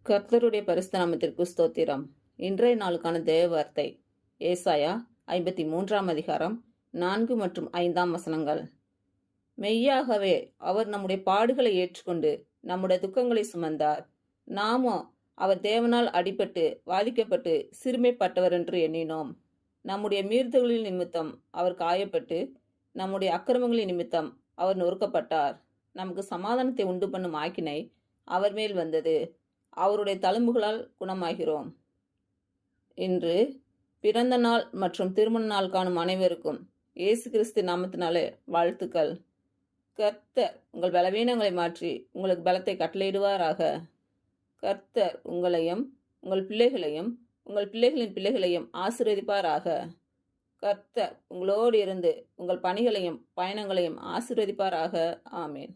கர்த்தருடைய பரிசுத்த நாமத்திற்கு ஸ்தோத்திரம். இன்றைய நாளுக்கான தேவ வார்த்தை ஏசாயா 53ஆம் அதிகாரம் 4 மற்றும் 5ஆம் வசனங்கள். மெய்யாகவே அவர் நம்முடைய பாடுகளை ஏற்றுக்கொண்டு நம்முடைய துக்கங்களை சுமந்தார். நாமோ அவர் தேவனால் அடிபட்டு வாதிக்கப்பட்டு சிறுமைப்பட்டவர் என்று எண்ணினோம். நம்முடைய மீறுதல்களின் நிமித்தம் அவர் காயப்பட்டு நம்முடைய அக்கிரமங்களின் நிமித்தம் அவர் நொறுக்கப்பட்டார். நமக்கு சமாதானத்தை உண்டு பண்ணும் ஆக்கினை அவர் மேல் வந்தது. அவருடைய தழும்புகளால் குணமாகிறோம். இன்று பிறந்த நாள் மற்றும் திருமண நாள் காணும் அனைவருக்கும் இயேசு கிறிஸ்து நாமத்தினாலே வாழ்த்துக்கள். கர்த்தர் உங்கள் பலவீனங்களை மாற்றி உங்களுக்கு பலத்தை கட்டளையிடுவாராக. கர்த்தர் உங்களையும் உங்கள் பிள்ளைகளையும் உங்கள் பிள்ளைகளின் பிள்ளைகளையும் ஆசீர்வதிப்பாராக. கர்த்தர் உங்களோடு இருந்து உங்கள் பணிகளையும் பயணங்களையும் ஆசீர்வதிப்பாராக. ஆமேன்.